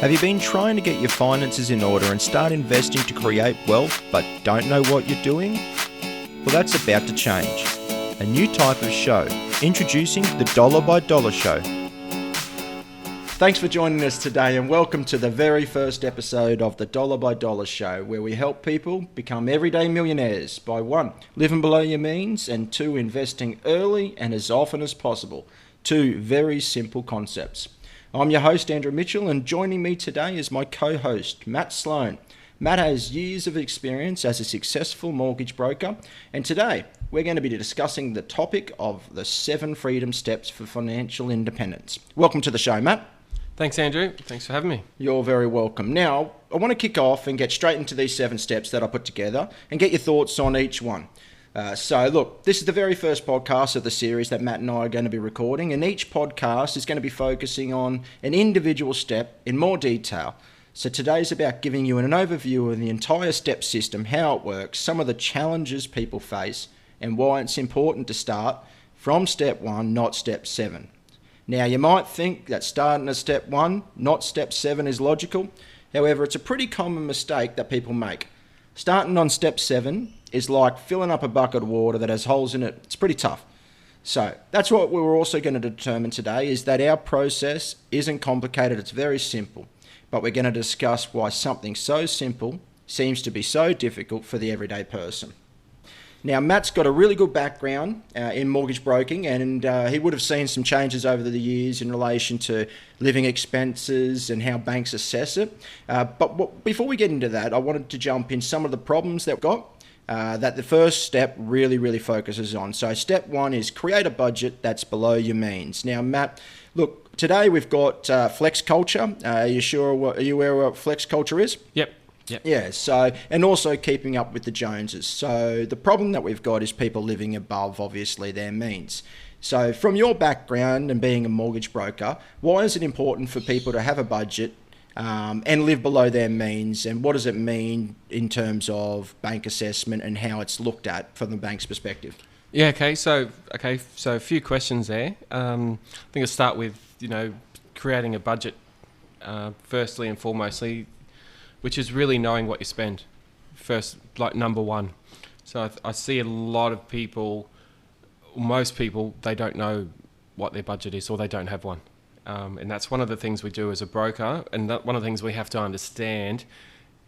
Have you been trying to get your finances in order and start investing to create wealth but don't know what you're doing? Well, that's about to change. A new type of show, introducing the Dollar by Dollar Show. Thanks for joining us today and welcome to the very first episode of the Dollar by Dollar Show, where we help people become everyday millionaires by 1, living below your means, and 2, investing early and as often as possible. 2 very simple concepts. I'm your host, Andrew Mitchell, and joining me today is my co-host, Matt Sloane. Matt has years of experience as a successful mortgage broker, and today we're going to be discussing the topic of the 7 freedom steps for financial independence. Welcome to the show, Matt. Thanks, Andrew. Thanks for having me. You're very welcome. Now, I want to kick off and get straight into these 7 steps that I put together and get your thoughts on each one. So look, this is the very first podcast of the series that Matt and I are going to be recording, and each podcast is going to be focusing on an individual step in more detail. So today's about giving you an overview of the entire step system, how it works, some of the challenges people face, and why it's important to start from step 1, not step 7. Now, you might think that starting at step 1, not step 7 is logical. However, it's a pretty common mistake that people make. Starting on step 7 is like filling up a bucket of water that has holes in it. It's pretty tough. So that's what we're also going to determine today, is that our process isn't complicated, it's very simple. But we're going to discuss why something so simple seems to be so difficult for the everyday person. Now, Matt's got a really good background in mortgage broking, and he would have seen some changes over the years in relation to living expenses and how banks assess it. Before we get into that, I wanted to jump in some of the problems that we've got that the first step really focuses on. So step 1 is create a budget that's below your means. Now, Matt, look, today we've got flex culture. Are you aware what flex culture is? Yep. Yeah, so, and also keeping up with the Joneses. So the problem that we've got is people living above, obviously, their means. So from your background and being a mortgage broker, why is it important for people to have a budget and live below their means? And what does it mean in terms of bank assessment and how it's looked at from the bank's perspective? Yeah, okay, so a few questions there. I think I'll start with, creating a budget, firstly and foremostly, which is really knowing what you spend first, like number 1. So I see a lot of people, most people, they don't know what their budget is, or they don't have one. And that's one of the things we do as a broker. And one of the things we have to understand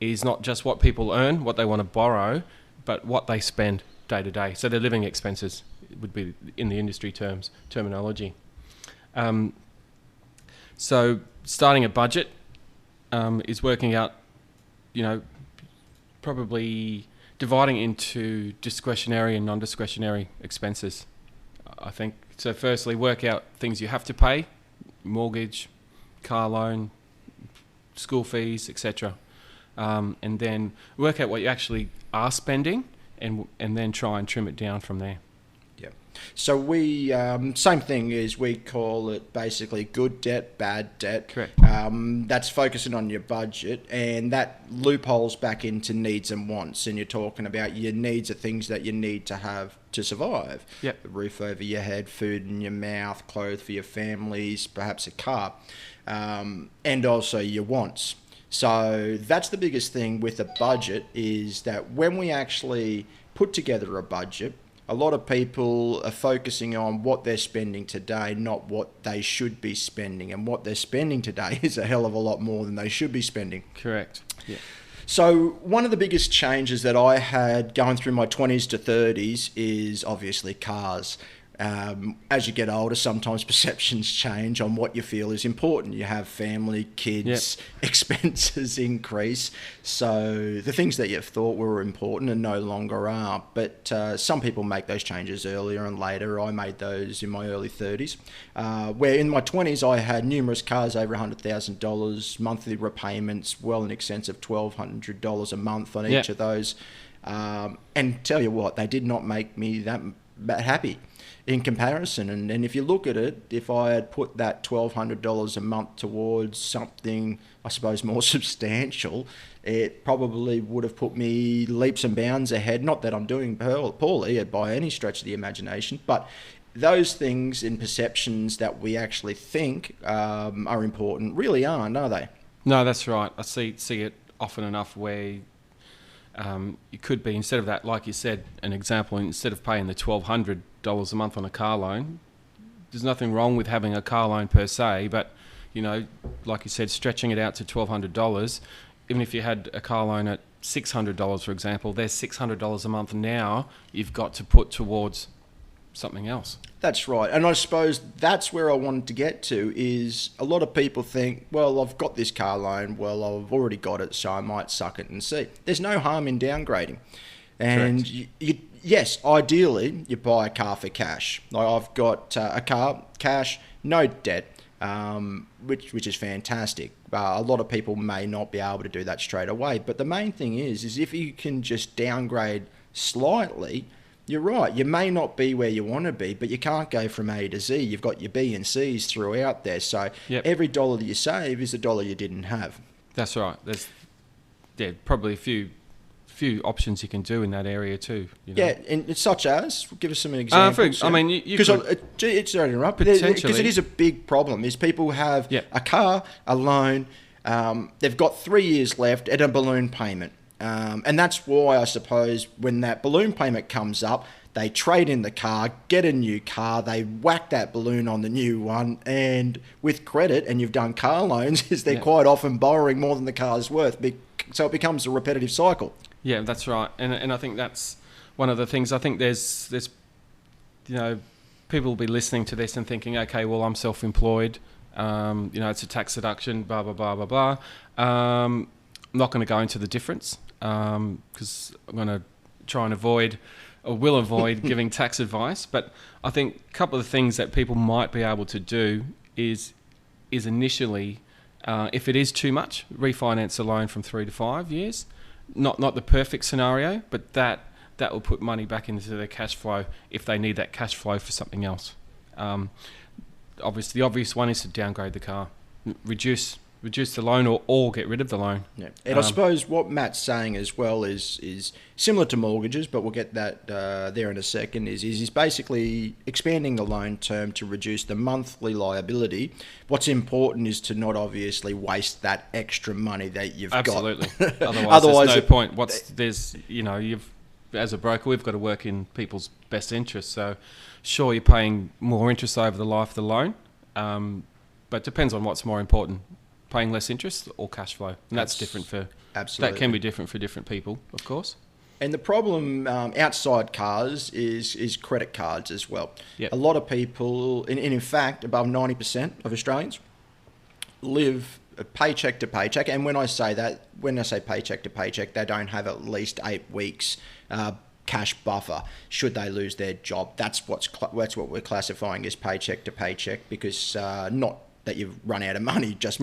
is not just what people earn, what they want to borrow, but what they spend day to day. So their living expenses would be in the industry terminology. So starting a budget is working out, probably dividing into discretionary and non-discretionary expenses, I think. So firstly, work out things you have to pay, mortgage, car loan, school fees, etc. And then work out what you actually are spending and then try and trim it down from there. Yeah. So we, same thing is we call it basically good debt, bad debt. Correct. That's focusing on your budget, and that loopholes back into needs and wants. And you're talking about your needs are things that you need to have to survive. Yep. A roof over your head, food in your mouth, clothes for your families, perhaps a car, and also your wants. So that's the biggest thing with a budget, is that when we actually put together a budget, a lot of people are focusing on what they're spending today, not what they should be spending. And what they're spending today is a hell of a lot more than they should be spending. Correct. Yeah. So one of the biggest changes that I had going through my 20s to 30s is obviously cars. As you get older, sometimes perceptions change on what you feel is important. You have family, kids, expenses increase. So the things that you thought were important and no longer are. But some people make those changes earlier and later. I made those in my early 30s. Where in my 20s, I had numerous cars over $100,000, monthly repayments well in excess of $1,200 a month on each of those. And tell you what, they did not make me that happy in comparison. And if you look at it, if I had put that $1,200 a month towards something, I suppose, more substantial, it probably would have put me leaps and bounds ahead. Not that I'm doing poorly by any stretch of the imagination, but those things in perceptions that we actually think are important really aren't, are they? No, that's right. I see it often enough where you could be, instead of that, like you said, an example, instead of paying the $1,200 a month on a car loan, there's nothing wrong with having a car loan per se, but, like you said, stretching it out to $1,200, even if you had a car loan at $600, for example, there's $600 a month now you've got to put towards something else. That's right. And I suppose that's where I wanted to get to is a lot of people think, well, I've got this car loan. Well, I've already got it, so I might suck it and see. There's no harm in downgrading. And yes, ideally, you buy a car for cash. Like I've got a car, cash, no debt, which is fantastic. A lot of people may not be able to do that straight away. But the main thing is if you can just downgrade slightly, you're right. You may not be where you want to be, but you can't go from A to Z. You've got your B and C's throughout there. So every dollar that you save is a dollar you didn't have. That's right. There's probably a few options you can do in that area too. Yeah, and such as, give us some examples. I mean, you could... It's sorry to interrupt, potentially, because it is a big problem, is people have a car, a loan, they've got 3 years left and a balloon payment. And that's why I suppose when that balloon payment comes up, they trade in the car, get a new car, they whack that balloon on the new one, and with credit, and you've done car loans, is they're quite often borrowing more than the car's worth, so it becomes a repetitive cycle. Yeah, that's right, and I think that's one of the things. I think there's people will be listening to this and thinking, okay, well, I'm self-employed, it's a tax deduction, blah blah blah blah blah. I'm not going to go into the difference because I'm going to try and avoid giving tax advice. But I think a couple of things that people might be able to do is initially, if it is too much, refinance a loan from 3 to 5 years. Not the perfect scenario, but that will put money back into their cash flow if they need that cash flow for something else. Obviously, the obvious one is to downgrade the car, reduce the loan or get rid of the loan. Yeah. And I suppose what Matt's saying as well is similar to mortgages, but we'll get that there in a second, is basically expanding the loan term to reduce the monthly liability. What's important is to not obviously waste that extra money that you've got. Absolutely. Otherwise there's no point. As a broker, we've got to work in people's best interests. So sure, you're paying more interest over the life of the loan, but it depends on what's more important. Paying less interest or cash flow, and that's different for absolutely. That can be different for different people, of course. And the problem outside cars is credit cards as well. Yep. A lot of people, and in fact, above 90% of Australians live paycheck to paycheck. And when I say paycheck to paycheck, they don't have at least 8 weeks cash buffer should they lose their job. That's what we're classifying as paycheck to paycheck, because not that you've run out of money just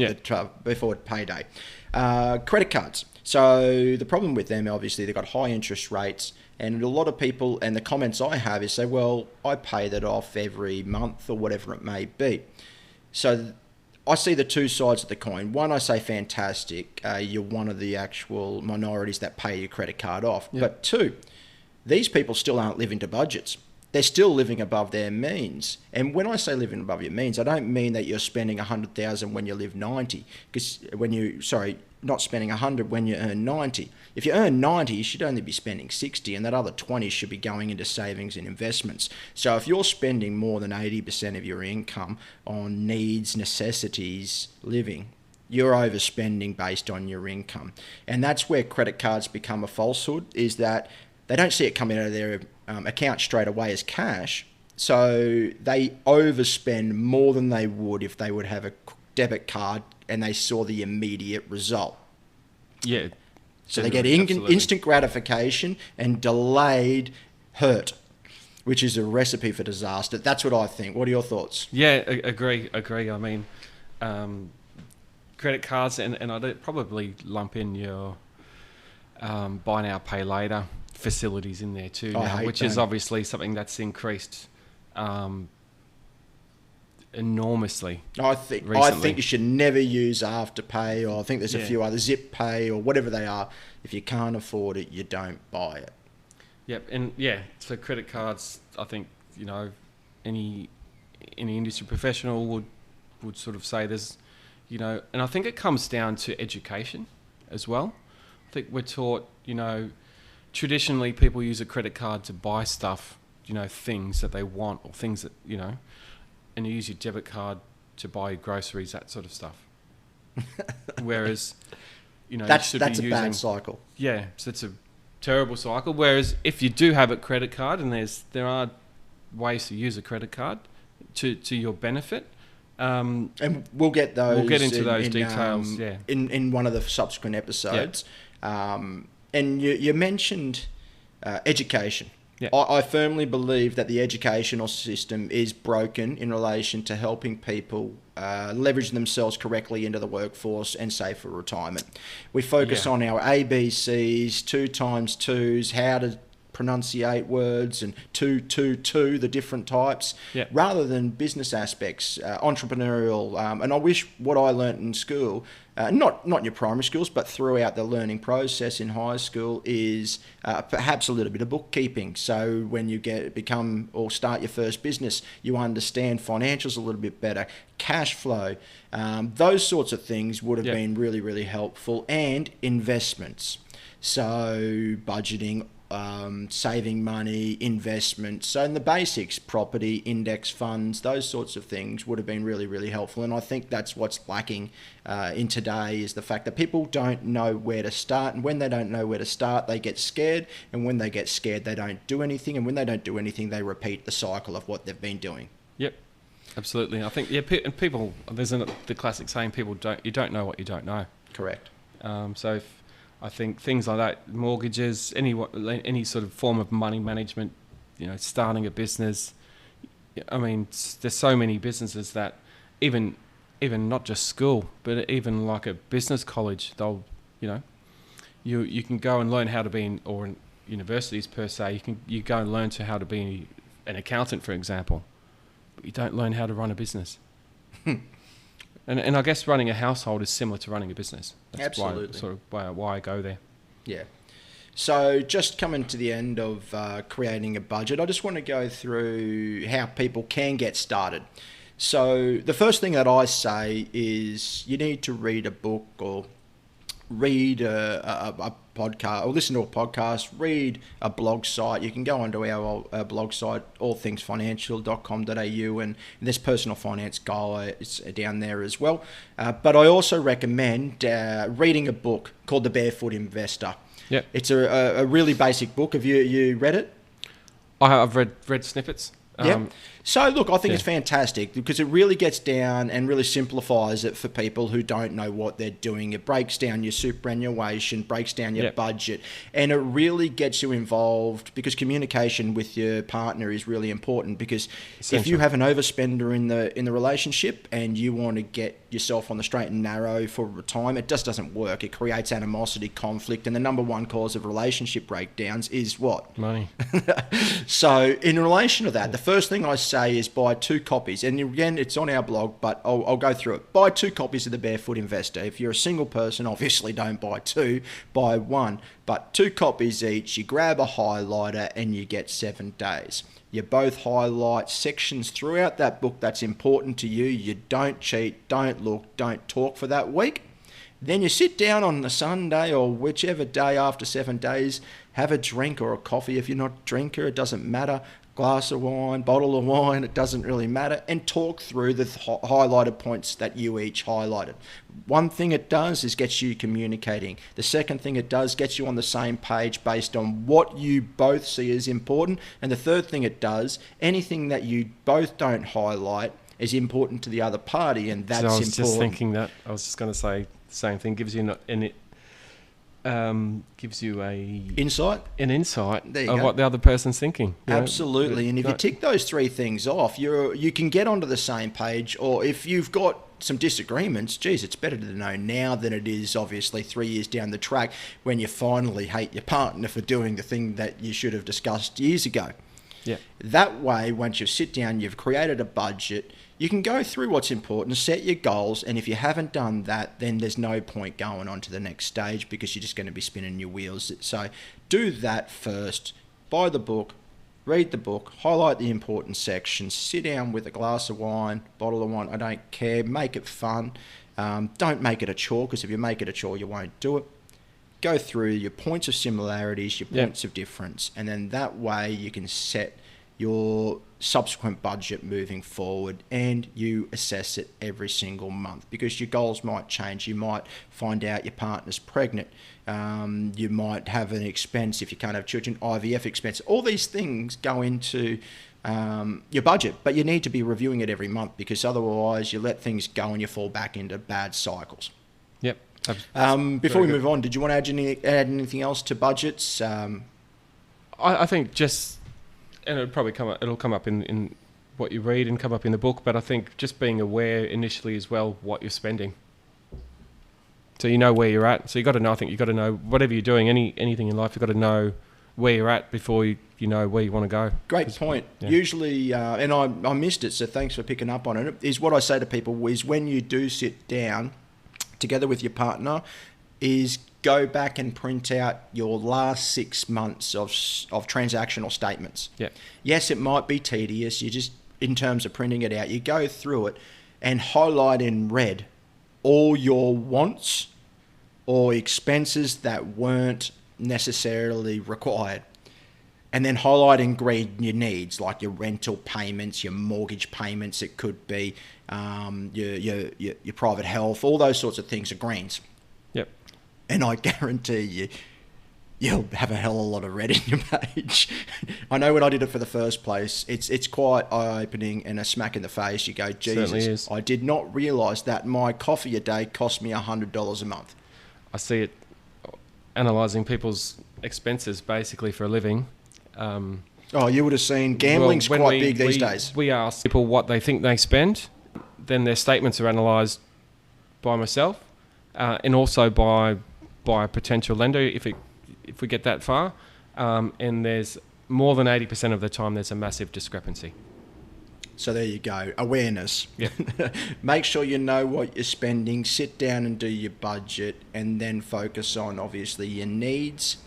before payday. Credit cards. So the problem with them, obviously, they've got high interest rates, and a lot of people, and the comments I have is say, well, I pay that off every month or whatever it may be. So I see the two sides of the coin. One, I say fantastic, you're one of the actual minorities that pay your credit card off. Yep. But two, these people still aren't living to budgets. They're still living above their means. And when I say living above your means, I don't mean that you're spending $100,000 when you live 90, because not spending 100 when you earn 90. If you earn 90, you should only be spending 60, and that other 20 should be going into savings and investments. So if you're spending more than 80% of your income on needs, necessities, living, you're overspending based on your income. And that's where credit cards become a falsehood, is that they don't see it coming out of their account straight away as cash, so they overspend more than they would if they would have a debit card and they saw the immediate result. Yeah. So they get instant gratification and delayed hurt, which is a recipe for disaster. That's what I think. What are your thoughts? Yeah, agree. I mean, credit cards, and I'd probably lump in your buy now, pay later facilities in there too now, which is obviously something that's increased enormously. I think you should never use Afterpay, or I think there's a few other Zip Pay or whatever they are. If you can't afford it, you don't buy it. Yep, and so credit cards, I think any industry professional would sort of say there's you know, and I think it comes down to education as well. I think we're taught, you know, traditionally people use a credit card to buy stuff, you know, things that they want or things that, you know, and you use your debit card to buy your groceries, that sort of stuff. Whereas, you know, That's you a should be bad using, cycle. yeah, so it's a terrible cycle. Whereas if you do have a credit card, and there are ways to use a credit card to your benefit. And we'll get those. We'll get into those details. In one of the subsequent episodes. And you mentioned education. Yeah. I firmly believe that the educational system is broken in relation to helping people leverage themselves correctly into the workforce and save for retirement. We focus on our ABCs, 2 times 2s, how to pronunciate words and the different types, rather than business aspects, entrepreneurial. And I wish what I learnt in school, not in your primary schools, but throughout the learning process in high school, is perhaps a little bit of bookkeeping. So when you become or start your first business, you understand financials a little bit better, cash flow, those sorts of things would have been really, really helpful, and investments. So budgeting, saving money, investment. So in the basics, property, index funds, those sorts of things would have been really, really helpful. And I think that's what's lacking in today, is the fact that people don't know where to start. And when they don't know where to start, they get scared. And when they get scared, they don't do anything. And when they don't do anything, they repeat the cycle of what they've been doing. Yep, absolutely. I think, and people, there's the classic saying, you don't know what you don't know. Correct. So I think things like that, mortgages, any sort of form of money management, you know, starting a business. I mean, there's so many businesses that even not just school, but even like a business college, they'll, you know, you can go and learn how to be or in universities per se, you go and learn how to be an accountant, for example, but you don't learn how to run a business. And I guess running a household is similar to running a business. That's Absolutely. Why I go there. Yeah. So just coming to the end of creating a budget, I just want to go through how people can get started. So the first thing that I say is you need to read a book or read a podcast or listen to a podcast, read a blog site. You can go onto our blog site, allthingsfinancial.com.au, and there's personal finance guides down there as well. But I also recommend reading a book called The Barefoot Investor. Yeah, it's a really basic book. Have you read it? I've read snippets. So look, I think it's fantastic because it really gets down and really simplifies it for people who don't know what they're doing. It breaks down your superannuation, breaks down your budget, and it really gets you involved, because communication with your partner is really important. Because if you have an overspender in the relationship and you want to get yourself on the straight and narrow for retirement, it just doesn't work. It creates animosity, conflict, and the number one cause of relationship breakdowns is what? Money. So in relation to that, the first thing I say is buy 2 copies. And again, it's on our blog, but I'll go through it. Buy 2 copies of The Barefoot Investor. If you're a single person, obviously don't buy 2, buy 1. But 2 copies each, you grab a highlighter and you get 7 days. You both highlight sections throughout that book that's important to you. You don't cheat, don't look, don't talk for that week. Then you sit down on the Sunday or whichever day after 7 days, have a drink or a coffee. If you're not a drinker, it doesn't matter. Glass of wine, bottle of wine, it doesn't really matter, and talk through the highlighted points that you each highlighted. One thing it does is gets you communicating. The second thing it does gets you on the same page based on what you both see as important. And the third thing it does, anything that you both don't highlight is important to the other party, and that's important. So I was just thinking that. I was just going to say the same thing. Gives you gives you an insight of what the other person's thinking. Absolutely. And if you tick those 3 things off, you can get onto the same page. Or if you've got some disagreements, geez, it's better to know now than it is obviously 3 years down the track when you finally hate your partner for doing the thing that you should have discussed years ago. Yeah. That way, once you sit down, you've created a budget, you can go through what's important, set your goals, and if you haven't done that, then there's no point going on to the next stage because you're just going to be spinning your wheels. So do that first, buy the book, read the book, highlight the important sections, sit down with a glass of wine, bottle of wine, I don't care, make it fun. Don't make it a chore, because if you make it a chore, you won't do it. Go through your points of similarities, your points of difference, and then that way you can set your subsequent budget moving forward, and you assess it every single month, because your goals might change. You might find out your partner's pregnant. You might have an expense if you can't have children, IVF expense. All these things go into your budget, but you need to be reviewing it every month, because otherwise you let things go and you fall back into bad cycles. Yep. Before we move on, did you want to add anything else to budgets? I think just, and it'll come up in what you read and come up in the book, but I think just being aware initially as well what you're spending. So you know where you're at. So you've got to know, I think you've got to know, whatever you're doing, anything in life, you've got to know where you're at before you know where you want to go. Great point. Yeah. Usually, and I missed it, so thanks for picking up on it, is what I say to people is when you do sit down together with your partner, is go back and print out your last 6 months of transactional statements. Yeah. Yes, it might be tedious. You just, in terms of printing it out, you go through it and highlight in red all your wants or expenses that weren't necessarily required. And then highlight in green your needs, like your rental payments, your mortgage payments. It could be your private health. All those sorts of things are greens. Yep. And I guarantee you'll have a hell of a lot of red in your page. I know when I did it for the first place, it's quite eye-opening and a smack in the face. You go, Jesus, I did not realise that my coffee a day cost me $100 a month. I see it analysing people's expenses basically for a living. You would have seen gambling's quite big these days. We ask people what they think they spend, then their statements are analysed by myself and also by a potential lender if we get that far. And there's more than 80% of the time there's a massive discrepancy. So there you go. Awareness. Yep. Make sure you know what you're spending, sit down and do your budget, and then focus on obviously your needs.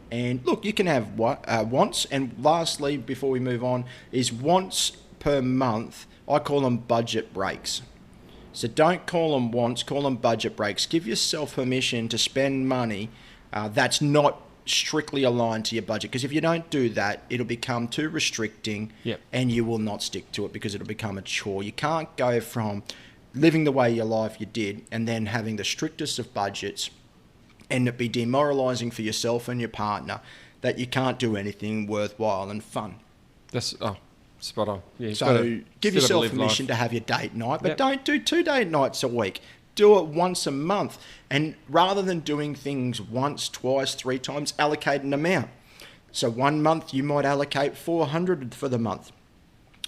And look, you can have wants. And lastly, before we move on, is wants per month. I call them budget breaks. So don't call them wants, call them budget breaks. Give yourself permission to spend money that's not strictly aligned to your budget. Because if you don't do that, it'll become too restricting. Yep. And you will not stick to it because it'll become a chore. You can't go from living the way your life you did and then having the strictest of budgets and it be demoralising for yourself and your partner that you can't do anything worthwhile and fun. That's spot on. Yeah, so give yourself permission to have your date night, but don't do 2 date nights a week. Do it once a month. And rather than doing things once, twice, 3 times, allocate an amount. So 1 month you might allocate $400 for the month.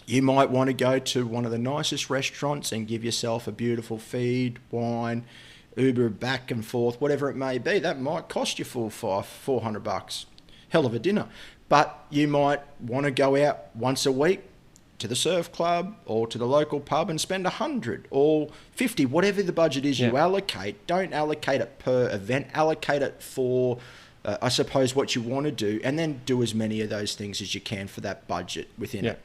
You might want to go to one of the nicest restaurants and give yourself a beautiful feed, wine, Uber back and forth, whatever it may be. That might cost you $400. Hell of a dinner. But you might want to go out once a week to the surf club or to the local pub and spend $100 or $50, whatever the budget is you allocate. Don't allocate it per event. Allocate it for, I suppose, what you want to do, and then do as many of those things as you can for that budget within it.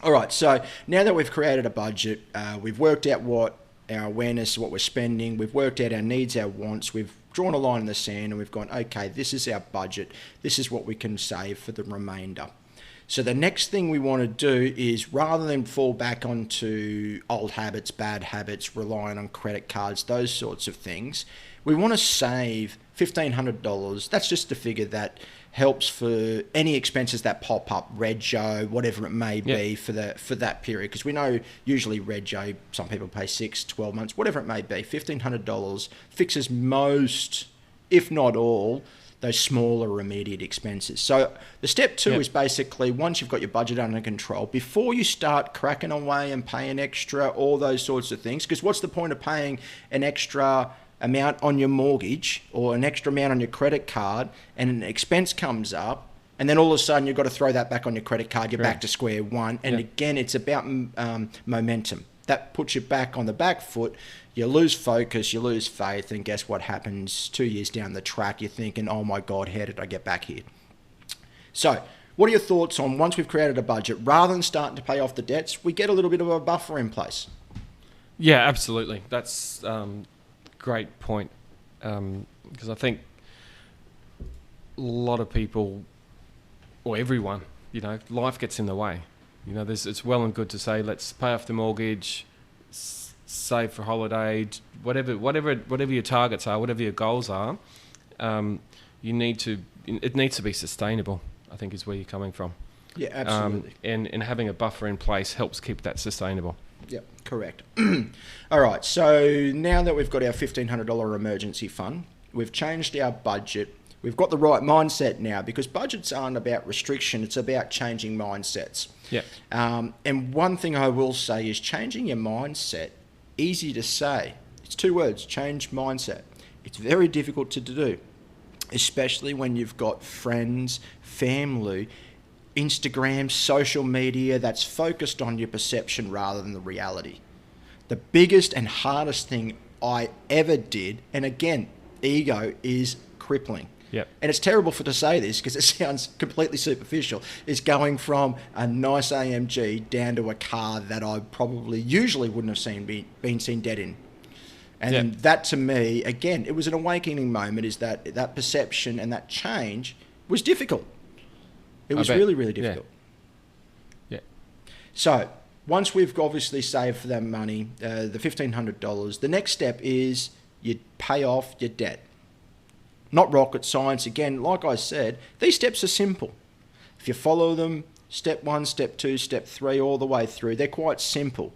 All right, so now that we've created a budget, we've worked out what our awareness, what we're spending, we've worked out our needs, our wants, we've drawn a line in the sand and we've gone, okay, this is our budget, this is what we can save for the remainder. So the next thing we want to do is, rather than fall back onto old habits, bad habits, relying on credit cards, those sorts of things, we want to save $1,500. That's just a figure that helps for any expenses that pop up, rego, whatever it may be for that period. Because we know usually rego, some people pay 6, 12 months, whatever it may be. $1,500 fixes most, if not all, those smaller immediate expenses. So the step 2 is basically, once you've got your budget under control, before you start cracking away and paying extra, all those sorts of things, because what's the point of paying an extra amount on your mortgage or an extra amount on your credit card and an expense comes up and then all of a sudden you've got to throw that back on your credit card, you're back to square one. And again, it's about momentum. That puts you back on the back foot. You lose focus, you lose faith, and guess what happens 2 years down the track? You're thinking, oh my God, how did I get back here? So What are your thoughts on once we've created a budget, rather than starting to pay off the debts, we get a little bit of a buffer in place? Yeah, absolutely. That's great point, because I think a lot of people, or everyone, life gets in the way. It's well and good to say, let's pay off the mortgage, save for holiday, whatever your targets are, whatever your goals are. It needs to be sustainable, I think, is where you're coming from. Yeah, absolutely. And having a buffer in place helps keep that sustainable. Yep, correct. All right, so now that we've got our $1,500 emergency fund, we've changed our budget. We've got the right mindset now, because budgets aren't about restriction, it's about changing mindsets. Yeah. And one thing I will say is changing your mindset, easy to say. It's 2 words, change mindset. It's very difficult to do, especially when you've got friends, family, Instagram, social media that's focused on your perception rather than the reality. The biggest and hardest thing I ever did, and again, ego is crippling. Yep. And it's terrible to say this because it sounds completely superficial, is going from a nice AMG down to a car that I probably usually wouldn't have been seen dead in. And that, to me, again, it was an awakening moment, is that perception and that change was difficult. It was really, really difficult. Yeah. So once we've obviously saved for that money, the $1,500, the next step is you pay off your debt. Not rocket science. Again, like I said, these steps are simple. If you follow them, step 1, step 2, step 3, all the way through, they're quite simple.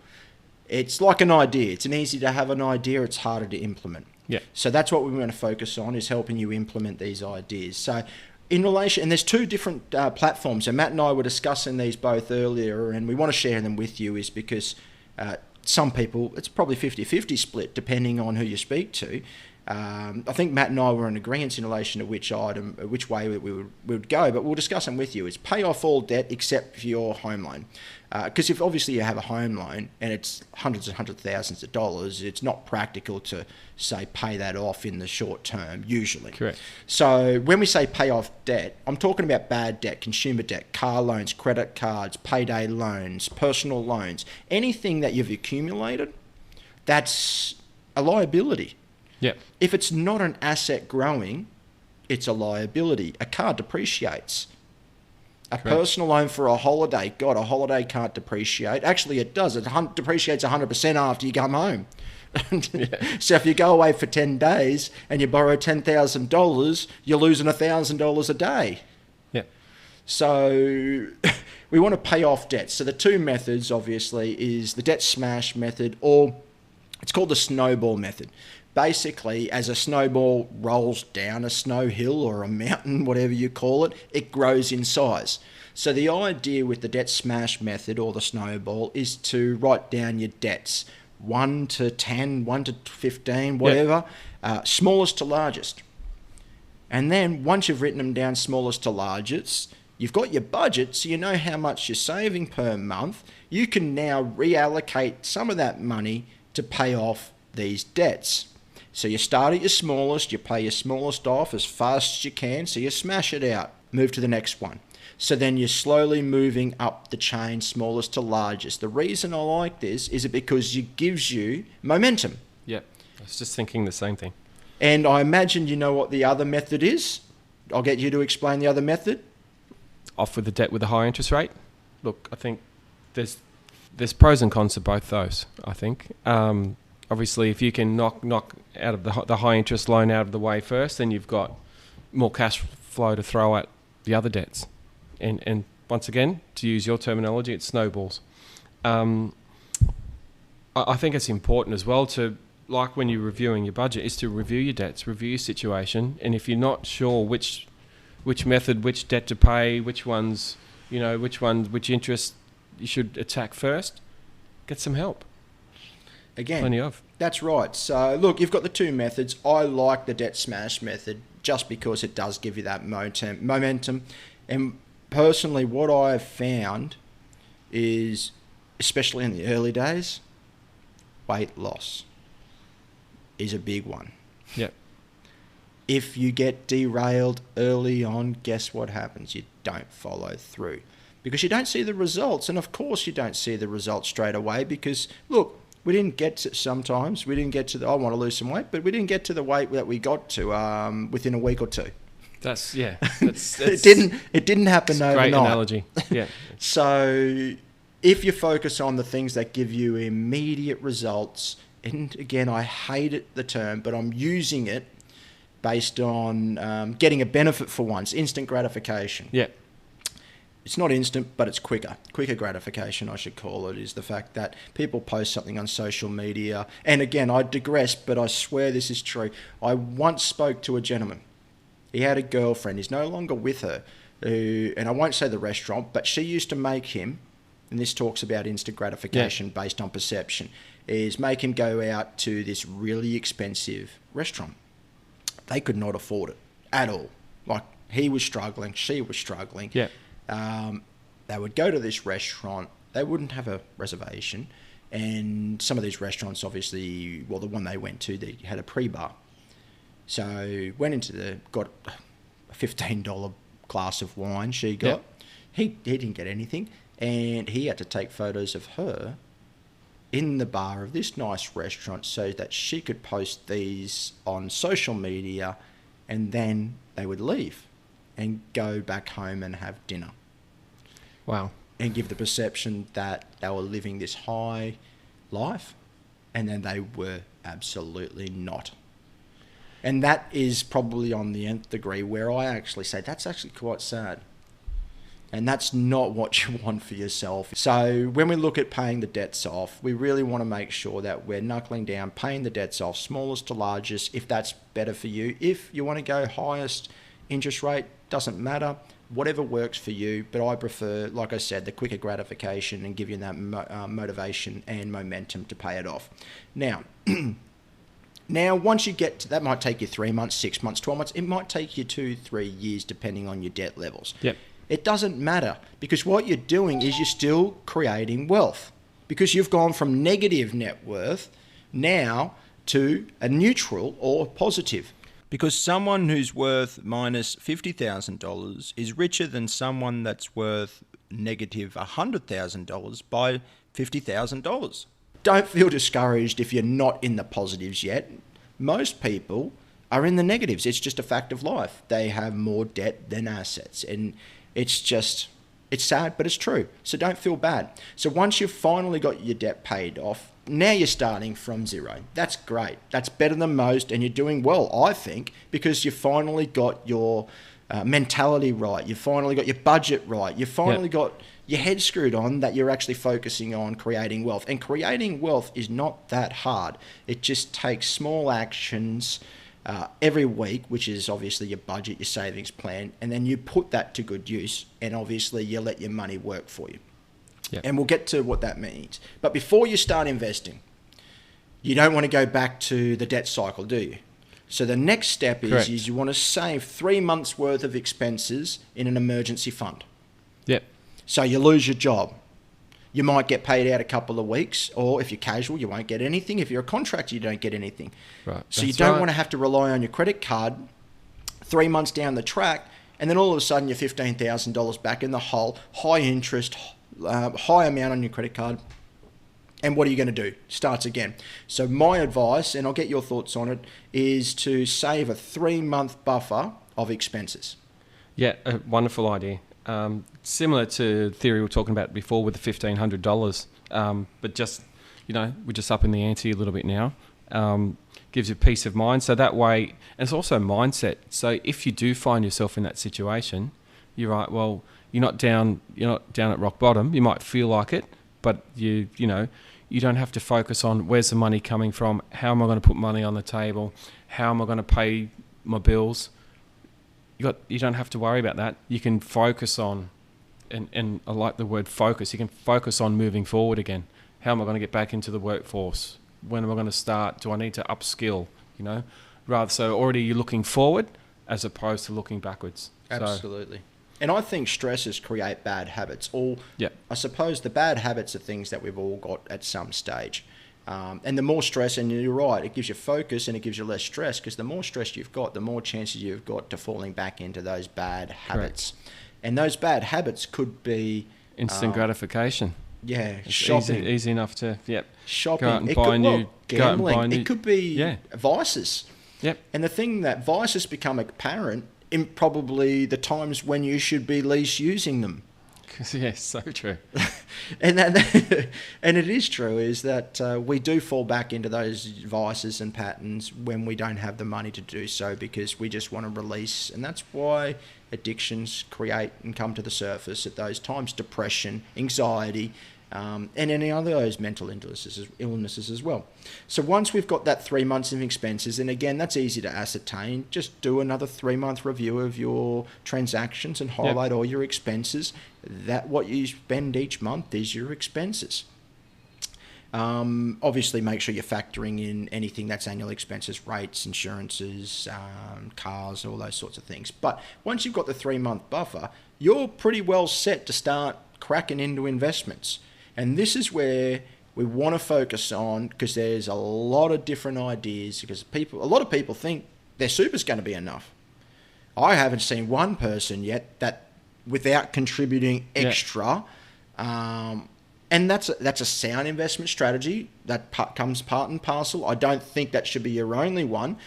It's like an idea. It's easy to have an idea. It's harder to implement. Yeah. So that's what we're going to focus on, is helping you implement these ideas. So in relation, and there's 2 different platforms, and Matt and I were discussing these both earlier, and we want to share them with you, is because some people, it's probably 50-50 split depending on who you speak to. I think Matt and I were in agreement in relation to which way we would go, but we'll discuss them with you. It's pay off all debt except for your home loan. Because if obviously you have a home loan and it's hundreds and hundreds of thousands of dollars, it's not practical to, say, pay that off in the short term, usually. Correct. So when we say pay off debt, I'm talking about bad debt, consumer debt, car loans, credit cards, payday loans, personal loans, anything that you've accumulated, that's a liability. Yeah. If it's not an asset growing, it's a liability. A car depreciates. A personal loan for a holiday, God, a holiday can't depreciate. Actually, it does. It depreciates 100% after you come home. So if you go away for 10 days and you borrow $10,000, you're losing $1,000 a day. Yeah. So we want to pay off debt. So the 2 methods, obviously, is the debt smash method, or it's called the snowball method. Basically, as a snowball rolls down a snow hill or a mountain, whatever you call it, it grows in size. So the idea with the debt smash method, or the snowball, is to write down your debts, 1 to 10, 1 to 15, whatever, smallest to largest. And then once you've written them down smallest to largest, you've got your budget, so you know how much you're saving per month. You can now reallocate some of that money to pay off these debts. So you start at your smallest, you pay your smallest off as fast as you can, so you smash it out, move to the next one. So then you're slowly moving up the chain, smallest to largest. The reason I like this is because it gives you momentum. Yeah, I was just thinking the same thing. And I imagine you know what the other method is. I'll get you to explain the other method. Off with the debt with a high interest rate. Look, I think there's pros and cons to both those, I think. Obviously, if you can knock out of the high interest loan out of the way first, then you've got more cash flow to throw at the other debts. And once again, to use your terminology, it snowballs. I think it's important as well to, like when you're reviewing your budget, is to review your debts, review your situation, and if you're not sure which method, which debt to pay, which interest you should attack first, get some help. Again, plenty of. That's right. So look, you've got the 2 methods. I like the debt smash method just because it does give you that momentum. And personally, what I've found is, especially in the early days, weight loss is a big one. Yeah. if you get derailed early on, guess what happens? You don't follow through because you don't see the results. And of course you don't see the results straight away because, look, we didn't get to, sometimes we didn't get to the, I want to lose some weight, but we didn't get to the weight that we got to within a week or two. That's It didn't happen overnight. Great analogy. Yeah. So if you focus on the things that give you immediate results, and again, I hate the term, but I'm using it based on getting a benefit for once, instant gratification. Yeah. It's not instant, but it's quicker. Quicker gratification, I should call it, is the fact that people post something on social media. And again, I digress, but I swear this is true. I once spoke to a gentleman. He had a girlfriend. He's no longer with her. And I won't say the restaurant, but she used to make him, and this talks about instant gratification based on perception, is make him go out to this really expensive restaurant. They could not afford it at all. Like, he was struggling, she was struggling. Yeah. They would go to this restaurant. They wouldn't have a reservation. And some of these restaurants, obviously, well, the one they went to, they had a pre-bar. So went into got a $15 glass of wine she got. Yep. He didn't get anything. And he had to take photos of her in the bar of this nice restaurant so that she could post these on social media, and then they would leave and go back home and have dinner. Wow. And give the perception that they were living this high life, and then they were absolutely not. And that is probably on the nth degree where I actually say that's actually quite sad. And that's not what you want for yourself. So when we look at paying the debts off, we really want to make sure that we're knuckling down, paying the debts off, smallest to largest, if that's better for you. If you want to go highest interest rate, doesn't matter. Whatever works for you. But I prefer, like I said, the quicker gratification and give you that motivation and momentum to pay it off. Now, once you get to that, might take you 3 months, 6 months, 12 months. It might take you 2-3 years, depending on your debt levels. Yep. It doesn't matter, because what you're doing is you're still creating wealth, because you've gone from negative net worth now to a neutral or positive. Because someone who's worth minus $50,000 is richer than someone that's worth negative $100,000 by $50,000. Don't feel discouraged if you're not in the positives yet. Most people are in the negatives. It's just a fact of life. They have more debt than assets. And it's sad, but it's true. So don't feel bad. So once you've finally got your debt paid off, now you're starting from zero. That's great. That's better than most, and you're doing well, I think, because you finally got your mentality right. You finally got your budget right. You finally got your head screwed on that you're actually focusing on creating wealth. And creating wealth is not that hard. It just takes small actions every week, which is obviously your budget, your savings plan, and then you put that to good use, and obviously you let your money work for you. Yep. And we'll get to what that means. But before you start investing, you don't want to go back to the debt cycle, do you? So the next step is you want to save 3 months worth of expenses in an emergency fund. Yep. So you lose your job. You might get paid out a couple of weeks, or if you're casual, you won't get anything. If you're a contractor, you don't get anything. Right. So you don't want to have to rely on your credit card 3 months down the track, and then all of a sudden you're $15,000 back in the hole, high interest, high amount on your credit card. And what are you going to do? Starts again. So my advice, and I'll get your thoughts on it, is to save a 3-month buffer of expenses. Yeah, a wonderful idea. Similar to the theory we were talking about before with the $1,500, but just, we're just upping the ante a little bit now. Gives you peace of mind. So that way, and it's also mindset. So if you do find yourself in that situation, you're right. Well, you're not down at rock bottom. You might feel like it, but you don't have to focus on where's the money coming from. How am I going to put money on the table? How am I going to pay my bills? You don't have to worry about that. You can focus on, and I like the word focus. You can focus on moving forward again. How am I going to get back into the workforce? When am I going to start? Do I need to upskill? Rather so already you're looking forward as opposed to looking backwards. Absolutely. And I think stresses create bad habits. I suppose the bad habits are things that we've all got at some stage. And the more stress, and you're right, it gives you focus and it gives you less stress, because the more stress you've got, the more chances you've got to falling back into those bad habits. Correct. And those bad habits could be Instant gratification. Yeah, It's shopping. easy enough to, Shopping. go out and It buy could, new, well, gambling. It could be Yeah. vices. Yep. And the thing that vices become apparent in probably the times when you should be least using them. Yes, so true. And that, and it is true, is that we do fall back into those vices and patterns when we don't have the money to do so, because we just want to release. And that's why addictions create and come to the surface at those times: depression, anxiety, and any other those mental illnesses as well. So once we've got that 3 months of expenses, and again, that's easy to ascertain, just do another 3-month review of your transactions and highlight all your expenses. That what you spend each month is your expenses. Obviously, make sure you're factoring in anything that's annual expenses, rates, insurances, cars, all those sorts of things. But once you've got the 3-month buffer, you're pretty well set to start cracking into investments. And this is where we want to focus on, because there's a lot of different ideas, because a lot of people think their super's going to be enough. I haven't seen one person yet that without contributing extra, and that's a sound investment strategy that comes part and parcel. I don't think that should be your only one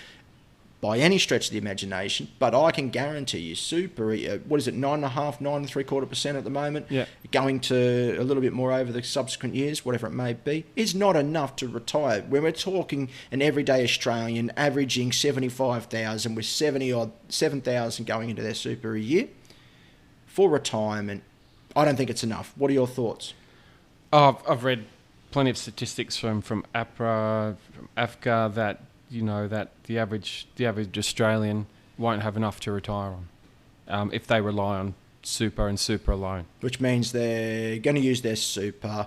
by any stretch of the imagination, but I can guarantee you super, what is it, 9.5%, 9.75% at the moment, going to a little bit more over the subsequent years, whatever it may be, is not enough to retire. When we're talking an everyday Australian averaging 75,000 with 7,000 going into their super a year for retirement, I don't think it's enough. What are your thoughts? I've read plenty of statistics from APRA, from AFCA, that that the average Australian won't have enough to retire on if they rely on super and super alone. Which means they're going to use their super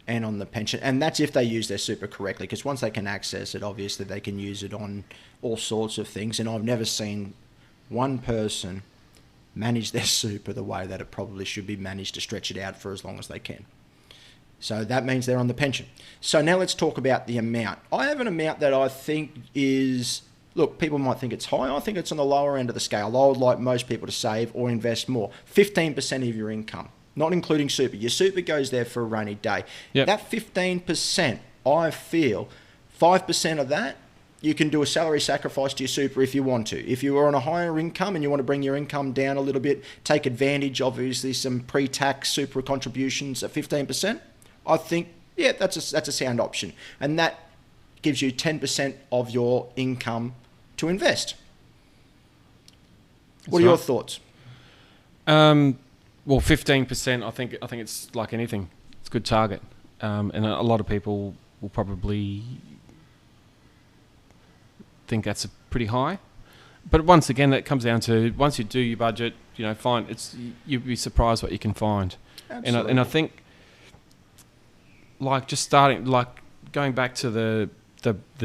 and on the pension, and that's if they use their super correctly, because once they can access it, obviously they can use it on all sorts of things. And I've never seen one person manage their super the way that it probably should be managed, to stretch it out for as long as they can. So that means they're on the pension. So now let's talk about the amount. I have an amount that I think is, look, people might think it's high. I think it's on the lower end of the scale. I would like most people to save or invest more. 15% of your income, not including super. Your super goes there for a rainy day. Yep. That 15%, I feel, 5% of that, you can do a salary sacrifice to your super if you want to. If you are on a higher income and you want to bring your income down a little bit, take advantage of obviously some pre-tax super contributions at 15%. I think, that's a sound option. And that gives you 10% of your income to invest. What are your thoughts? Well, 15%, I think it's like anything. It's a good target. And a lot of people will probably think that's pretty high. But once again, that comes down to, once you do your budget, you'll be surprised what you can find. Absolutely. And I think, like, just starting, like going back to the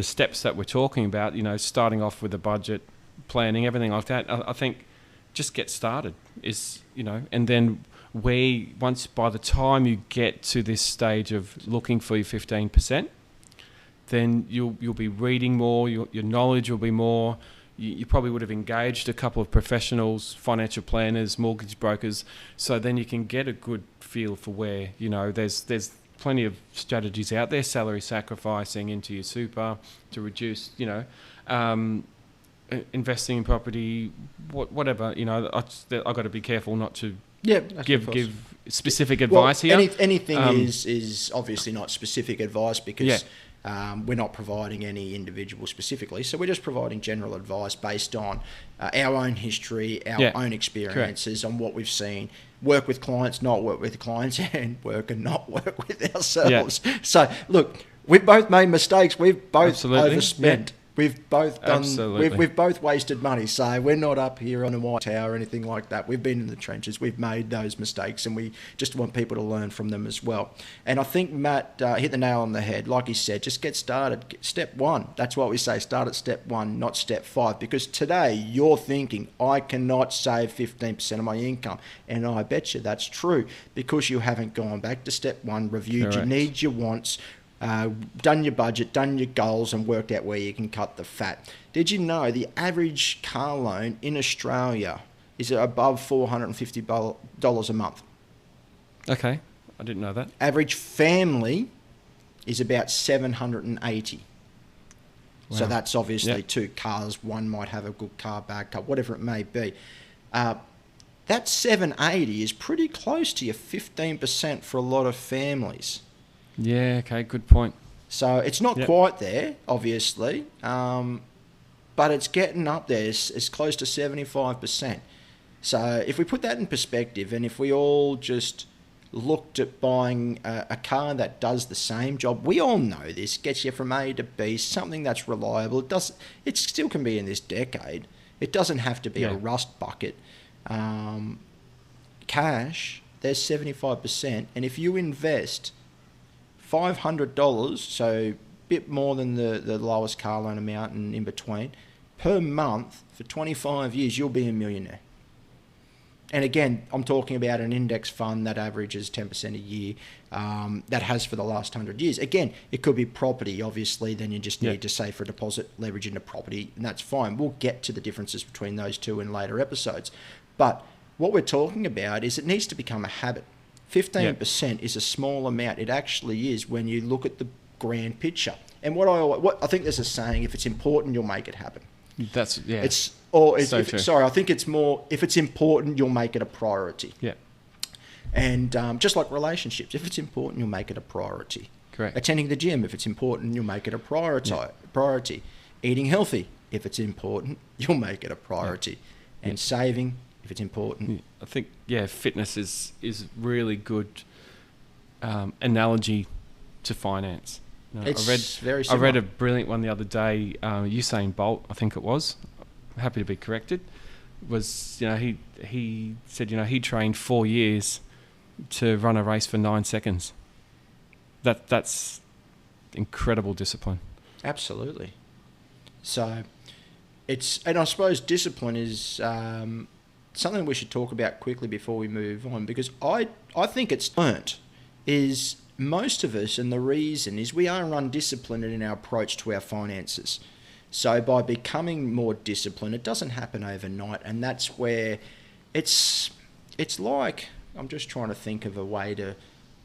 steps that we're talking about, starting off with a budget, planning, everything like that, I think just get started and then once by the time you get to this stage of looking for your 15%, then you'll be reading more, your knowledge will be more. You probably would have engaged a couple of professionals, financial planners, mortgage brokers, so then you can get a good feel for where, there's plenty of strategies out there, salary sacrificing into your super to reduce, investing in property, whatever, I've got to be careful not to give specific advice here. Anything is obviously not specific advice, because we're not providing any individual specifically. So we're just providing general advice based on our own history, our own experiences, on what we've seen. Work with clients, not work with clients, and work and not work with ourselves. Yeah. So look, we've both made mistakes. We've both overspent. We've both done. We've both wasted money. So we're not up here on a white tower or anything like that. We've been in the trenches. We've made those mistakes, and we just want people to learn from them as well. And I think Matt hit the nail on the head. Like he said, just get started. Step 1. That's what we say. Start at step 1, not step 5. Because today you're thinking, I cannot save 15% of my income, and I bet you that's true, because you haven't gone back to step 1, reviewed your needs, your wants, done your budget, done your goals, and worked out where you can cut the fat. Did you know the average car loan in Australia is above $450 a month? Okay, I didn't know that. Average family is about $780. Wow. So that's obviously Yep. 2 cars. One might have a good car, bad car, whatever it may be. That 780 is pretty close to your 15% for a lot of families. Yeah, okay, good point. So it's not Yep. quite there, obviously, but it's getting up there. It's close to 75%. So if we put that in perspective, and if we all just looked at buying a car that does the same job, we all know this, gets you from A to B, something that's reliable. It still can be in this decade. It doesn't have to be a rust bucket. Cash, there's 75%, and if you invest $500, so a bit more than the lowest car loan amount and in between, per month for 25 years, you'll be a millionaire. And again, I'm talking about an index fund that averages 10% a year, that has for the last 100 years. Again, it could be property, obviously, then you just need to save for a deposit, leverage into property, and that's fine. We'll get to the differences between those two in later episodes. But what we're talking about is it needs to become a habit. 15% is a small amount. It actually is when you look at the grand picture. And what I think there's a saying, if it's important, you'll make it happen. That's, yeah. I think it's more, if it's important, you'll make it a priority. Yeah. And just like relationships, if it's important, you'll make it a priority. Correct. Attending the gym, if it's important, you'll make it a priority. Eating healthy, if it's important, you'll make it a priority. And saving, if it's important. I think, fitness is really good analogy to finance. It's very I similar. read a brilliant one the other day. Usain Bolt, I think it was. Happy to be corrected. Was he said he trained 4 years to run a race for 9 seconds. That's incredible discipline. Absolutely. So and I suppose discipline is something we should talk about quickly before we move on, because I think it's learnt is most of us, and the reason is we are undisciplined in our approach to our finances. So by becoming more disciplined, it doesn't happen overnight, and that's where it's like, I'm just trying to think of a way to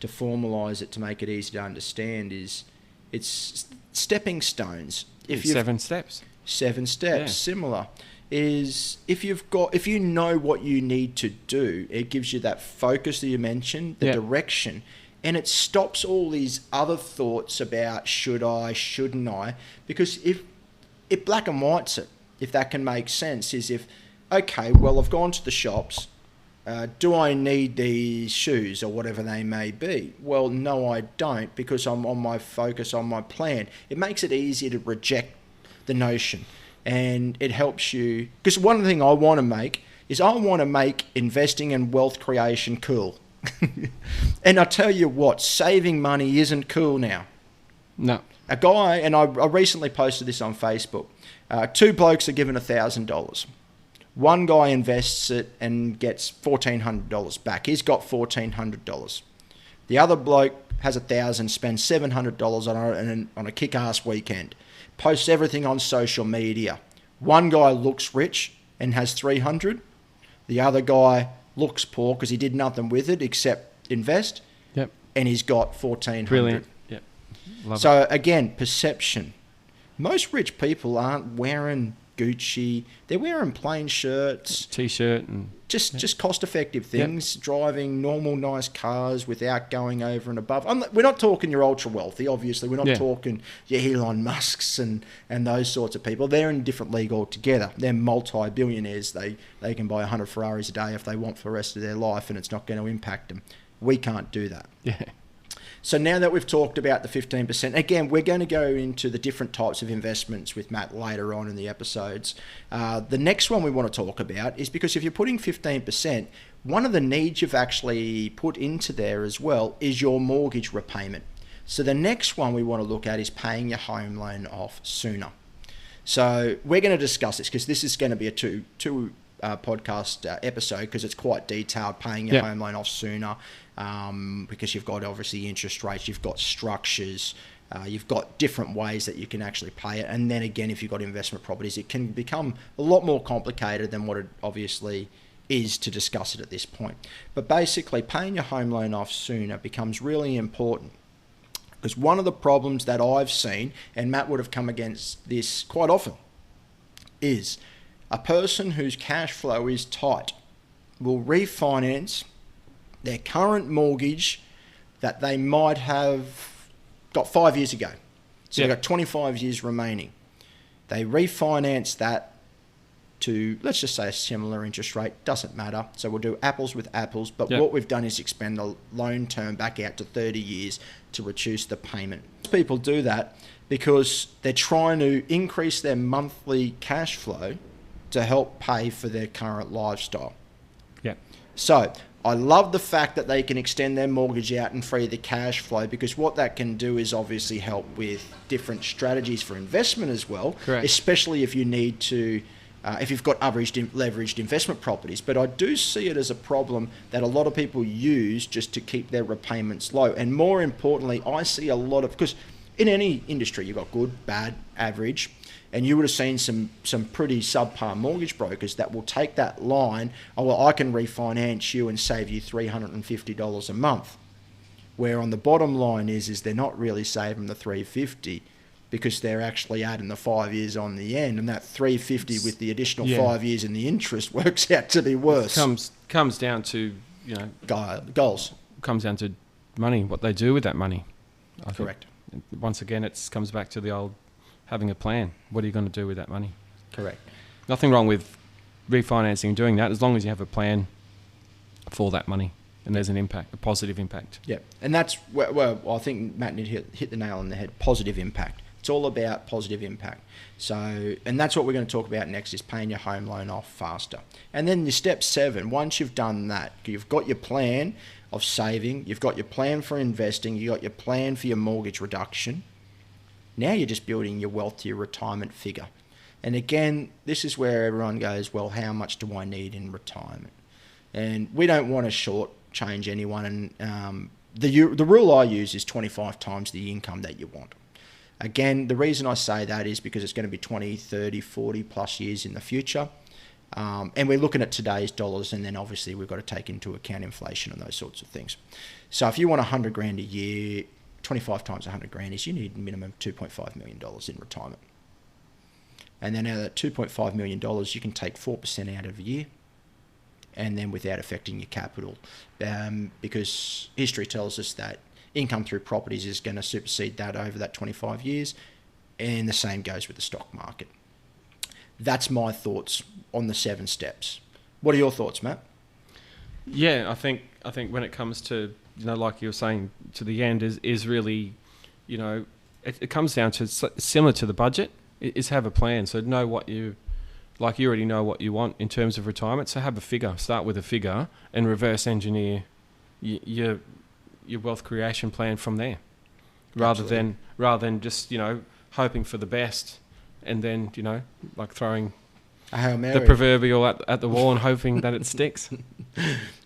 formalise it to make it easy to understand, is it's stepping stones. Seven steps. 7 steps, similar. Is if you know what you need to do, it gives you that focus that you mentioned, the direction, and it stops all these other thoughts about should I, shouldn't I, because if it black and whites it, if that can make sense, is if, okay, well, I've gone to the shops, do I need these shoes or whatever they may be? Well, no, I don't, because I'm on my focus, on my plan. It makes it easier to reject the notion, and it helps you, because one thing I want to make is I want to make investing and wealth creation cool. And I tell you what, saving money isn't cool now. No. A guy, and I recently posted this on Facebook, 2 blokes are given $1,000. One guy invests it and gets $1,400 back. He's got $1,400. The other bloke has $1,000, spends $700 on a kick-ass weekend, posts everything on social media. One guy looks rich and has $300. The other guy looks poor because he did nothing with it except invest. Yep. And he's got $1,400. Brilliant. Yep. Love So it. again, perception. Most rich people aren't wearing Gucci. They're wearing plain shirts. T-shirt and Just cost-effective things, driving normal, nice cars without going over and above. We're not talking your ultra-wealthy, obviously. We're not talking your Elon Musks and those sorts of people. They're in a different league altogether. They're multi-billionaires. They can buy 100 Ferraris a day if they want for the rest of their life, and it's not going to impact them. We can't do that. Yeah. So now that we've talked about the 15%, again, we're going to go into the different types of investments with Matt later on in the episodes. The next one we want to talk about is because if you're putting 15%, one of the needs you've actually put into there as well is your mortgage repayment. So the next one we want to look at is paying your home loan off sooner. So we're going to discuss this because this is going to be a two podcast episode because it's quite detailed, paying your home loan off sooner. Because you've got obviously interest rates, you've got structures, You've got different ways that you can actually pay it. And then again, if you've got investment properties, it can become a lot more complicated than what it obviously is to discuss it at this point. But basically, paying your home loan off sooner becomes really important. Because one of the problems that I've seen, and Matt would have come against this quite often, is a person whose cash flow is tight will refinance their current mortgage that they might have got 5 years ago. So they've got 25 years remaining. They refinance that to, let's just say, a similar interest rate. Doesn't matter. So we'll do apples with apples. But what we've done is expand the loan term back out to 30 years to reduce the payment. People do that because they're trying to increase their monthly cash flow to help pay for their current lifestyle. Yeah. So I love the fact that they can extend their mortgage out and free the cash flow, because what that can do is obviously help with different strategies for investment as well. Correct. Especially if you need to, if you've got leveraged investment properties. But I do see it as a problem that a lot of people use just to keep their repayments low. And more importantly, I see a lot of, because in any industry, you've got good, bad, average, and you would have seen some pretty subpar mortgage brokers that will take that line, oh, well, I can refinance you and save you $350 a month. Where on the bottom line is they're not really saving the $350 because they're actually adding the 5 years on the end, and that $350 with the additional 5 years in the interest works out to be worse. Comes down to, goals. Comes down to money, what they do with that money. Correct. Once again, it comes back to the old having a plan. What are you going to do with that money? Correct. Nothing wrong with refinancing and doing that, as long as you have a plan for that money and there's an impact, a positive impact. Yeah, and that's well, I think Matt hit the nail on the head. Positive impact. It's all about positive impact. So, and that's what we're going to talk about next, is paying your home loan off faster. And then your step 7, once you've done that, you've got your plan of saving, you've got your plan for investing, you've got your plan for your mortgage reduction. Now you're just building your wealth to your retirement figure. And again, this is where everyone goes, well, how much do I need in retirement? And we don't want to shortchange anyone. And the rule I use is 25 times the income that you want. Again, the reason I say that is because it's going to be 20, 30, 40 plus years in the future. And we're looking at today's dollars, and then obviously we've got to take into account inflation and those sorts of things. So if you want $100,000 a year, 25 times 100 grand is you need minimum $2.5 million in retirement. And then out of that $2.5 million, you can take 4% out of a year, and then without affecting your capital. Because history tells us that income through properties is going to supersede that over that 25 years, and the same goes with the stock market. That's my thoughts on the 7 steps. What are your thoughts, Matt? Yeah, I think when it comes to, like you were saying, to the end is really, it comes down to similar to the budget, is have a plan. So know what you already know what you want in terms of retirement. So have a figure, start with a figure and reverse engineer your wealth creation plan from there, rather than just, hoping for the best and then, like throwing the proverbial at the wall and hoping that it sticks.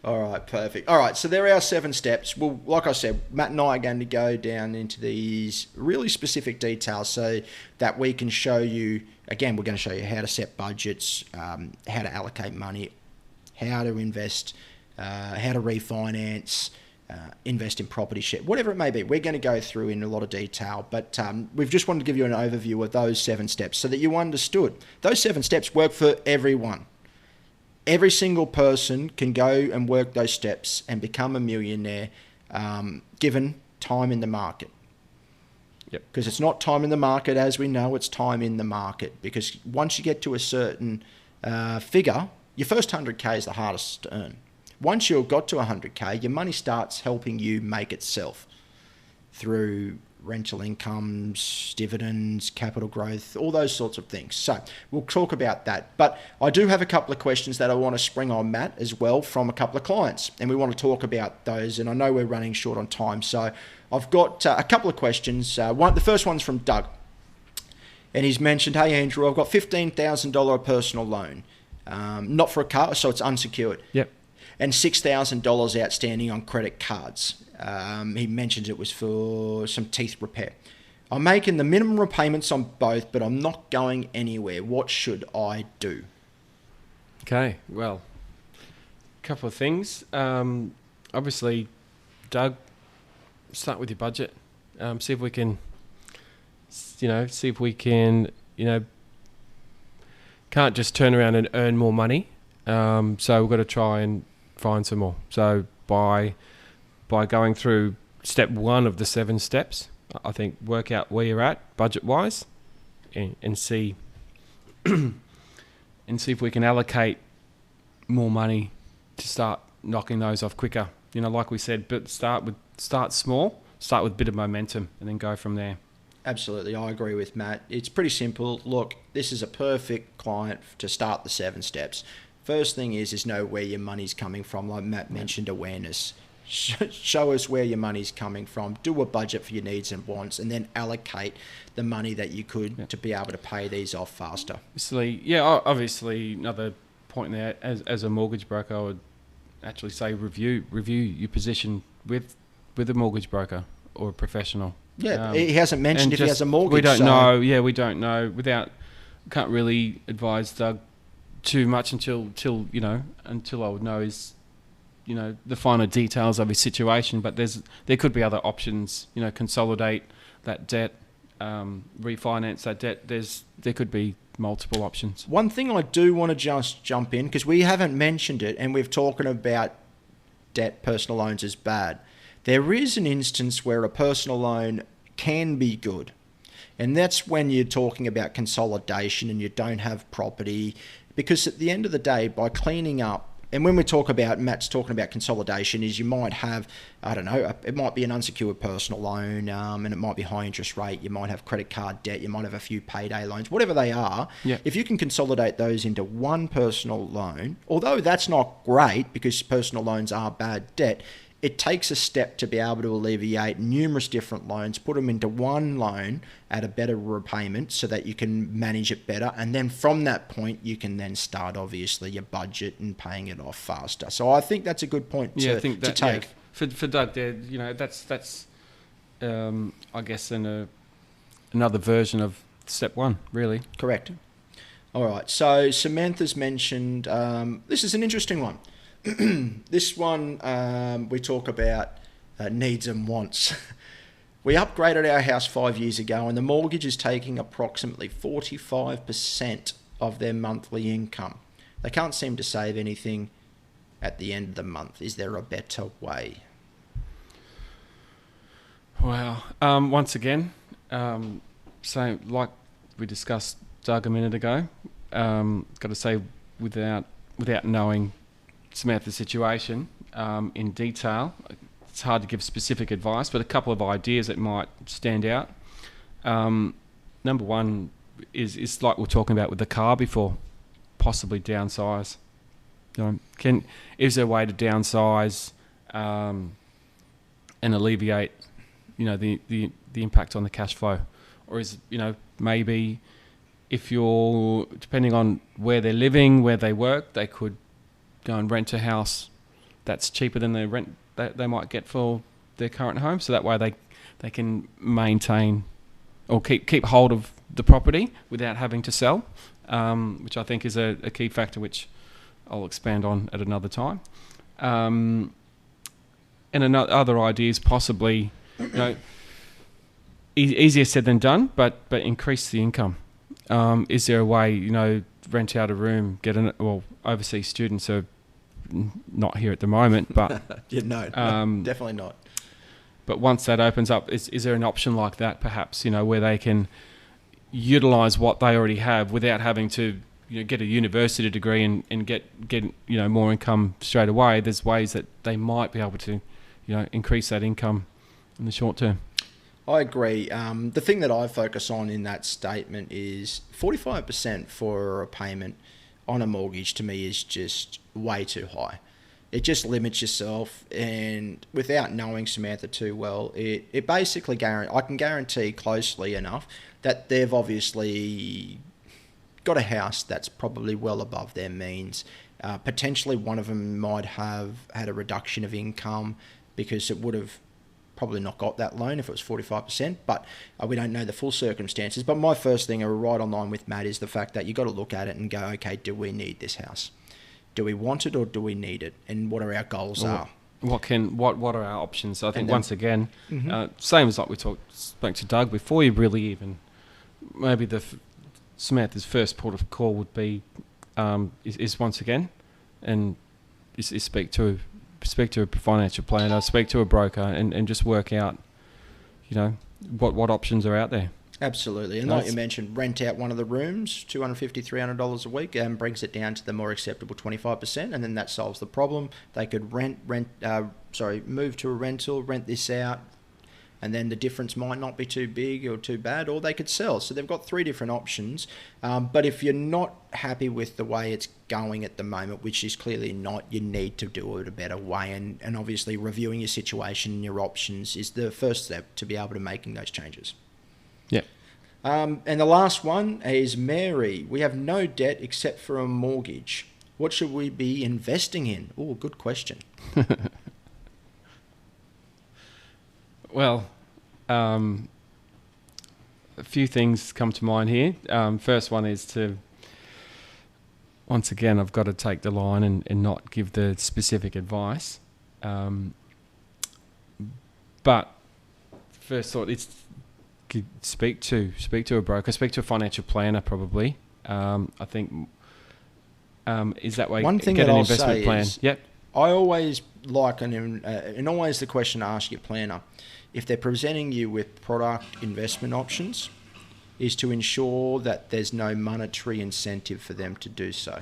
All right, perfect. All right, so there are our 7 steps. Well, like I said, Matt and I are going to go down into these really specific details so that we can show you, again, we're going to show you how to set budgets, how to allocate money, how to invest, how to refinance, invest in property share, whatever it may be. We're going to go through in a lot of detail, but we've just wanted to give you an overview of those 7 steps so that you understood. Those 7 steps work for everyone. Every single person can go and work those steps and become a millionaire, given time in the market. Yep. Because it's not time in the market as we know, it's time in the market. Because once you get to a certain figure, your first 100K is the hardest to earn. Once you've got to 100K, your money starts helping you make itself through rental incomes, dividends, capital growth, all those sorts of things. So we'll talk about that. But I do have a couple of questions that I want to spring on Matt as well from a couple of clients. And we want to talk about those. And I know we're running short on time. So I've got a couple of questions. The first one's from Doug. And he's mentioned, hey, Andrew, I've got $15,000 personal loan. Not for a car, so it's unsecured. Yep. And $6,000 outstanding on credit cards. He mentions it was for some teeth repair. I'm making the minimum repayments on both, but I'm not going anywhere. What should I do? Okay, well, a couple of things. Obviously, Doug, start with your budget. See if we can, can't just turn around and earn more money. So we've got to try and find some more. So by going through step 1 of the 7 steps, I think work out where you're at budget-wise, and see if we can allocate more money to start knocking those off quicker. Like we said, but start small, start with a bit of momentum, and then go from there. Absolutely, I agree with Matt. It's pretty simple. Look, this is a perfect client to start the 7 steps. First thing is know where your money's coming from. Like Matt mentioned, awareness. Show us where your money's coming from. Do a budget for your needs and wants, and then allocate the money that you could to be able to pay these off faster. Obviously, another point there, as a mortgage broker, I would actually say review your position with a mortgage broker or a professional. Yeah, he hasn't mentioned if he has a mortgage. We don't know. Yeah, we don't know. Can't really advise Doug too much until I would know the finer details of his situation. But there could be other options. Consolidate that debt, refinance that debt. There could be multiple options. One thing I do want to just jump in, because we haven't mentioned it, and we've talking about debt, personal loans is bad. There is an instance where a personal loan can be good. And that's when you're talking about consolidation and you don't have property. Because at the end of the day, by cleaning up, and when we talk about, Matt's talking about consolidation, is you might have, it might be an unsecured personal loan, and it might be high interest rate. You might have credit card debt. You might have a few payday loans, whatever they are. Yeah. If you can consolidate those into one personal loan, although that's not great because personal loans are bad debt, it takes a step to be able to alleviate numerous different loans, put them into one loan at a better repayment so that you can manage it better. And then from that point, you can then start, obviously, your budget and paying it off faster. So I think that's a good point to take. Yeah. For Doug there, that's I guess another version of step 1, really. Correct. All right. So Samantha's mentioned, this is an interesting one. This one, we talk about needs and wants. We upgraded our house 5 years ago, and the mortgage is taking approximately 45% of their monthly income. They can't seem to save anything at the end of the month. Is there a better way? Well, once again, so like we discussed, Doug, a minute ago, got to say without knowing Samantha's situation in detail, it's hard to give specific advice, but a couple of ideas that might stand out. Number one is like we were talking about with the car before, possibly downsize. Is there a way to downsize and alleviate, the impact on the cash flow, or is maybe if you're depending on where they're living, where they work, they could go and rent a house that's cheaper than the rent that they might get for their current home, so that way they can maintain or keep hold of the property without having to sell, which I think is a key factor, which I'll expand on at another time. And another other ideas possibly, easier said than done, but increase the income. Is there a way, rent out a room, overseas students are not here at the moment, but definitely not. But once that opens up, is there an option like that, perhaps, where they can utilise what they already have without having to, get a university degree and get more income straight away? There's ways that they might be able to, increase that income in the short term. I agree. The thing that I focus on in that statement is 45% for a payment on a mortgage, to me, is just way too high. It just limits yourself, and without knowing Samantha too well, it basically I can guarantee closely enough that they've obviously got a house that's probably well above their means. Potentially one of them might have had a reduction of income because it would have probably not got that loan if it was 45%, but we don't know the full circumstances. But my first thing, right on line with Matt, is the fact that you got to look at it and go, okay, do we need this house? Do we want it or do we need it? And what are our goals are? What are our options? I think then, once again, same as like we spoke to Doug before, you really even maybe Samantha's first port of call would be is once again, and is speak to a financial planner, speak to a broker, and just work out, what options are out there. Absolutely. And like you mentioned, rent out one of the rooms, $250, $300 a week, and brings it down to the more acceptable 25%, and then that solves the problem. They could move to a rental, rent this out, and then the difference might not be too big or too bad, or they could sell. So they've got 3 different options. But if you're not happy with the way it's going at the moment, which is clearly not, you need to do it a better way. And obviously reviewing your situation and your options is the first step to be able to making those changes. Yeah. And the last one is Mary. We have no debt except for a mortgage. What should we be investing in? Oh, good question. Well, a few things come to mind here. First one is once again, I've got to take the line and not give the specific advice. But first thought, it's speak to a broker, speak to a financial planner probably. I think is that way. One thing get that an I'll investment say plan. is, Yep. I always like and always the question to ask your planner, if they're presenting you with product investment options, is to ensure that there's no monetary incentive for them to do so.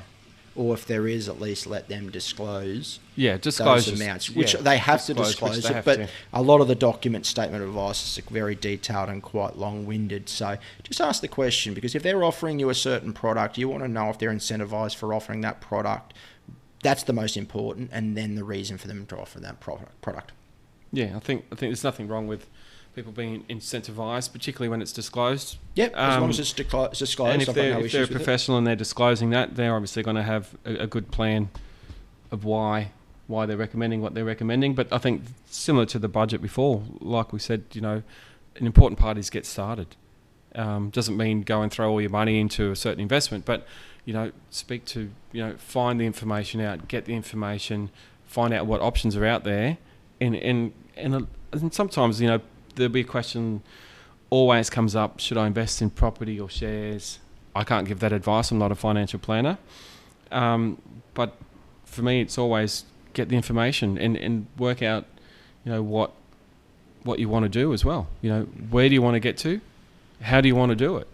Or if there is, at least let them disclose those amounts, which they have to disclose it. But a lot of the document statement of advice is very detailed and quite long-winded. So just ask the question, because if they're offering you a certain product, you want to know if they're incentivized for offering that product. That's the most important, and then the reason for them to offer that product. Yeah, I think there's nothing wrong with people being incentivized, particularly when it's disclosed. Yep, as long as it's disclosed. And if they're a professional it. and they're disclosing that, they're obviously going to have a good plan of why they're recommending what they're recommending. But I think similar to the budget before, like we said, an important part is get started. Doesn't mean go and throw all your money into a certain investment, but speak to, find the information out, get the information, find out what options are out there, and sometimes there'll be a question always comes up: should I invest in property or shares? I can't give that advice. I'm not a financial planner, but for me, it's always get the information and work out, what you want to do as well. Where do you want to get to? How do you want to do it?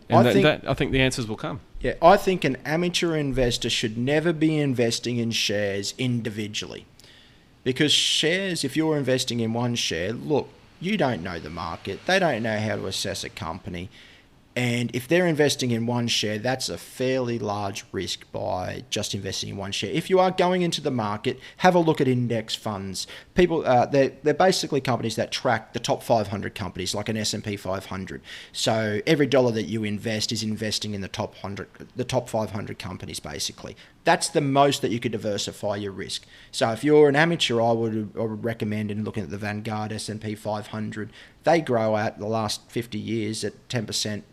And I think the answers will come. Yeah, I think an amateur investor should never be investing in shares individually. Because shares, if you're investing in one share, look, you don't know the market. They don't know how to assess a company. And if they're investing in one share, that's a fairly large risk by just investing in one share. If you are going into the market, have a look at index funds. People, they're basically companies that track the top 500 companies, like an S&P 500. So every dollar that you invest is investing in the top 500 companies, basically. That's the most that you could diversify your risk. So if you're an amateur, I would recommend in looking at the Vanguard S&P 500. They grow out the last 50 years at 10%.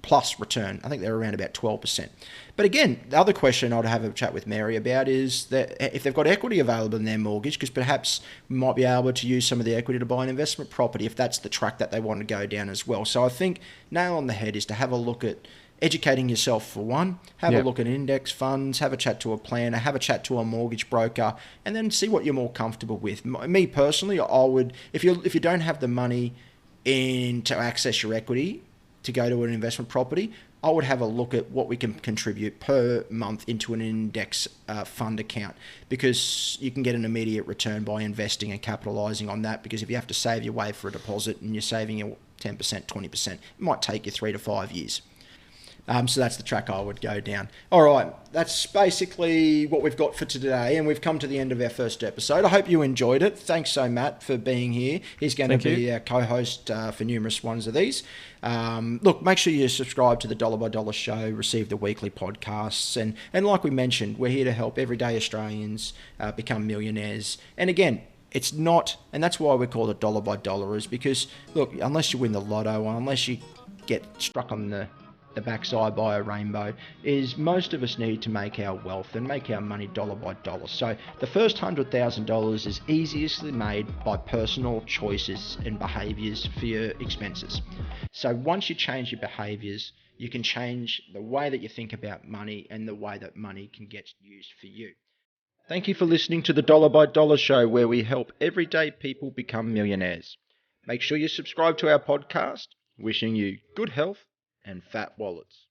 Plus return. I think they're around about 12%. But again, the other question I'd have a chat with Mary about is that if they've got equity available in their mortgage, because perhaps we might be able to use some of the equity to buy an investment property if that's the track that they want to go down as well. So I think nail on the head is to have a look at educating yourself for one, have a look at index funds, have a chat to a planner, have a chat to a mortgage broker, and then see what you're more comfortable with. Me personally, I would, if you don't have the money to access your equity to go to an investment property, I would have a look at what we can contribute per month into an index fund account, because you can get an immediate return by investing and capitalising on that. Because if you have to save your way for a deposit and you're saving your 10%, 20%, it might take you 3 to 5 years. So that's the track I would go down. All right, that's basically what we've got for today, and we've come to the end of our first episode. I hope you enjoyed it. Thanks so, Matt, for being here. He's going to be our co-host for numerous ones of these. Look, make sure you subscribe to the Dollar by Dollar Show, receive the weekly podcasts, and like we mentioned, we're here to help everyday Australians become millionaires. And again, It's not, and that's why we call it dollar by dollar, is because, look, unless you win the lotto, unless you get struck on the backside by a rainbow, is most of us need to make our wealth and make our money dollar by dollar. So the first $100,000 is easiestly made by personal choices and behaviours for your expenses. So once you change your behaviours, you can change the way that you think about money and the way that money can get used for you. Thank you for listening to the Dollar by Dollar Show, where we help everyday people become millionaires. Make sure you subscribe to our podcast. Wishing you good health and fat wallets.